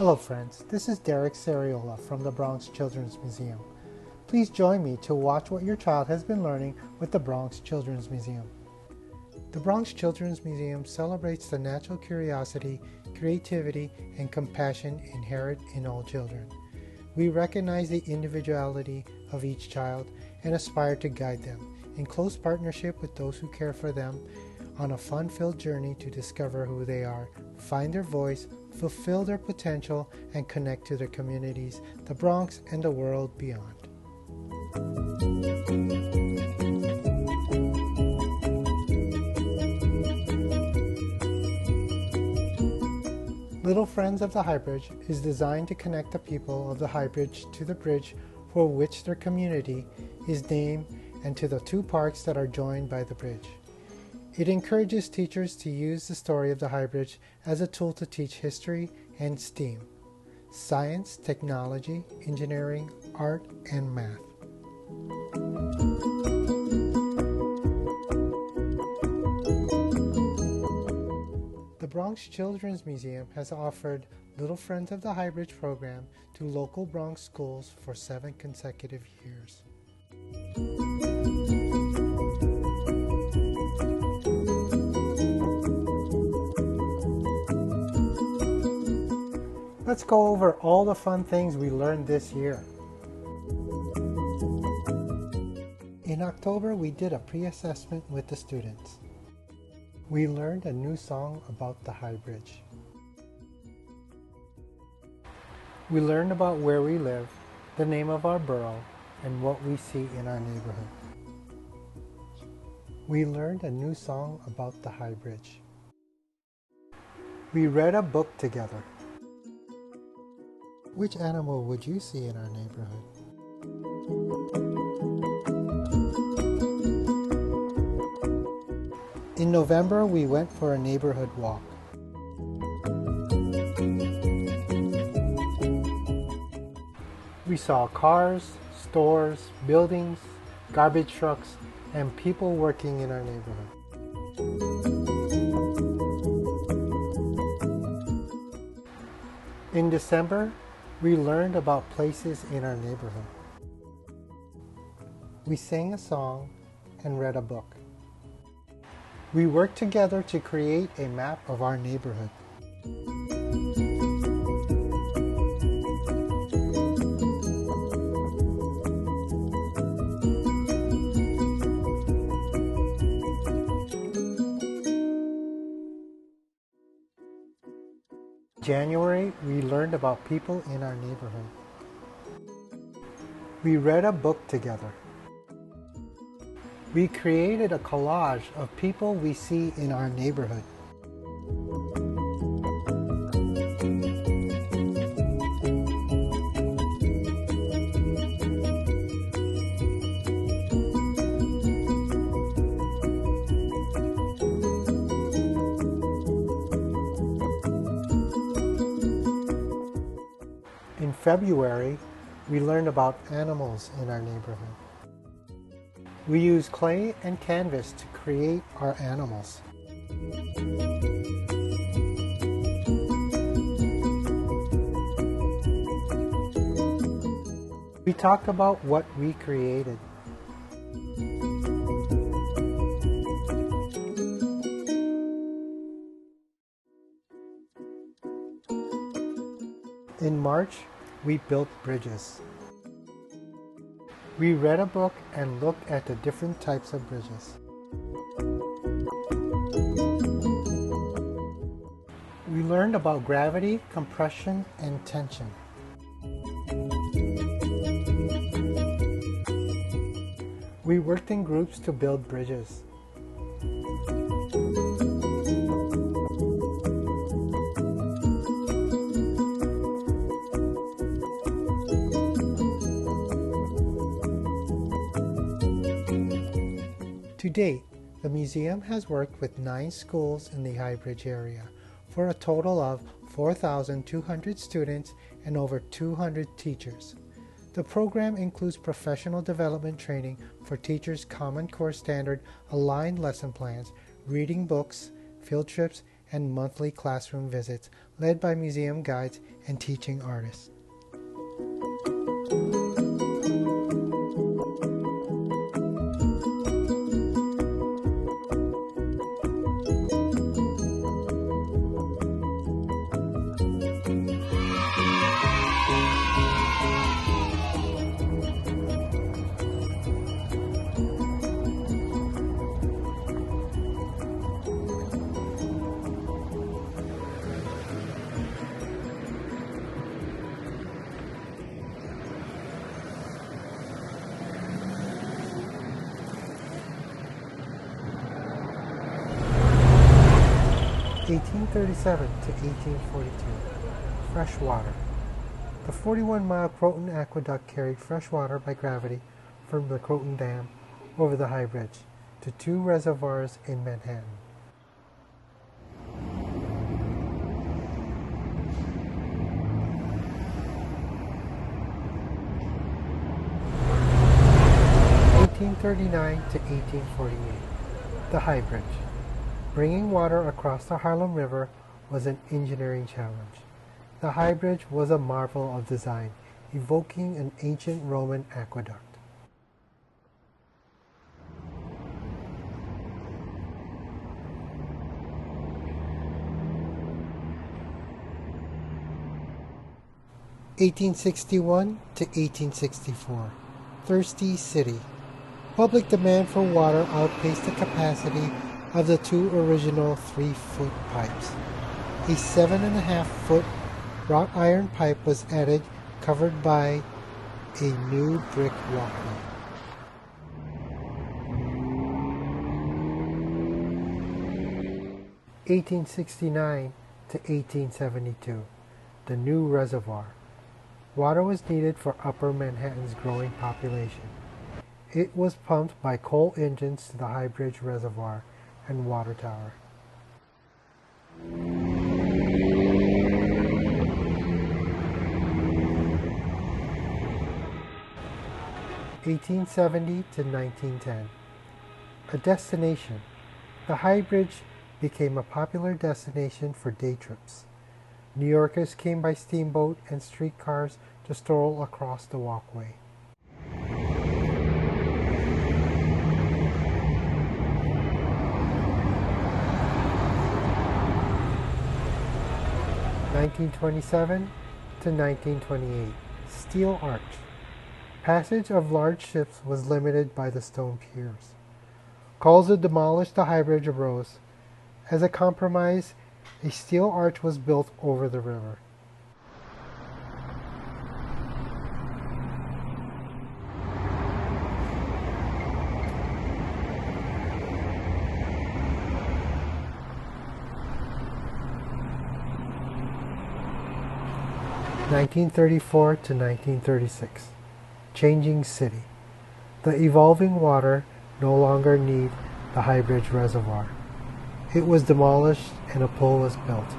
Hello friends, this is Derek Sariola from the Bronx Children's Museum. Please join me to watch what your child has been learning with the Bronx Children's Museum. The Bronx Children's Museum celebrates the natural curiosity, creativity, and compassion inherent in all children. We recognize the individuality of each child and aspire to guide them, in close partnership with those who care for them, on a fun-filled journey to discover who they are, find their voice, fulfill their potential, and connect to their communities, the Bronx, and the world beyond. Little Friends of the High Bridge is designed to connect the people of the High Bridge to the bridge for which their community is named and to the two parks that are joined by the bridge. It encourages teachers to use the story of the High Bridge as a tool to teach history and STEAM, science, technology, engineering, art, and math. The Bronx Children's Museum has offered Little Friends of the High Bridge program to local Bronx schools for 7 consecutive years. Let's go over all the fun things we learned this year. In October, we did a pre-assessment with the students. We learned a new song about the High Bridge. We learned about where we live, the name of our borough, and what we see in our neighborhood. We learned a new song about the High Bridge. We read a book together. Which animal would you see in our neighborhood? In November, we went for a neighborhood walk. We saw cars, stores, buildings, garbage trucks, and people working in our neighborhood. In December, we learned about places in our neighborhood. We sang a song and read a book. We worked together to create a map of our neighborhood. January, we learned about people in our neighborhood. We read a book together. We created a collage of people we see in our neighborhood. In February, we learned about animals in our neighborhood. We used clay and canvas to create our animals. We talked about what we created. In March, we built bridges. We read a book and looked at the different types of bridges. We learned about gravity, compression, and tension. We worked in groups to build bridges. To date, the museum has worked with 9 schools in the High Bridge area for a total of 4,200 students and over 200 teachers. The program includes professional development training for teachers, Common Core Standard, aligned lesson plans, reading books, field trips, and monthly classroom visits led by museum guides and teaching artists. (1837 to 1842). Fresh water. The 41-mile Croton Aqueduct carried fresh water by gravity from the Croton Dam over the High Bridge to two reservoirs in Manhattan. (1839 to 1848). The High Bridge. Bringing water across the Harlem River was an engineering challenge. The High Bridge was a marvel of design, evoking an ancient Roman aqueduct. (1861 to 1864). Thirsty City. Public demand for water outpaced the capacity of the two original 3-foot pipes. A 7.5-foot wrought iron pipe was added, covered by a new brick walkway. (1869 to 1872). The new reservoir. Water was needed for Upper Manhattan's growing population. It was pumped by coal engines to the High Bridge Reservoir and water tower. (1870 to 1910). A destination. The High Bridge became a popular destination for day trips. New Yorkers came by steamboat and streetcars to stroll across the walkway. 1927 to 1928. Steel Arch. Passage of large ships was limited by the stone piers. Calls to demolish the High Bridge arose. As a compromise, a steel arch was built over the river. (1934 to 1936). Changing City. The evolving water no longer need the High Bridge Reservoir. It was demolished and a pole was built.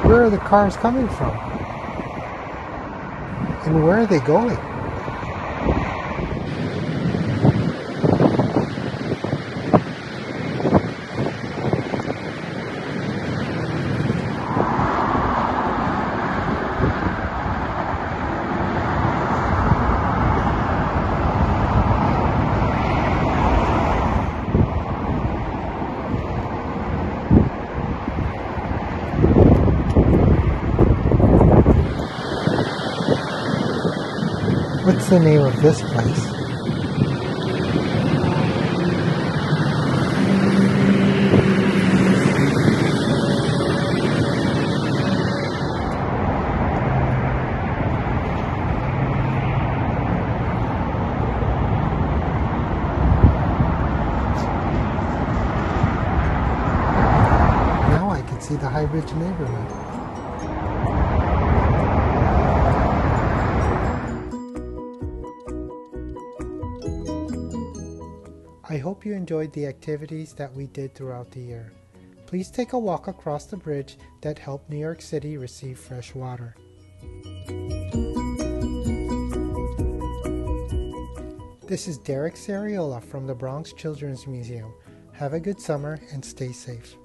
Where are the cars coming from? And where are they going? What's the name of this place? Now I can see the High Ridge neighborhood. I hope you enjoyed the activities that we did throughout the year. Please take a walk across the bridge that helped New York City receive fresh water. This is Derek Sariola from the Bronx Children's Museum. Have a good summer and stay safe.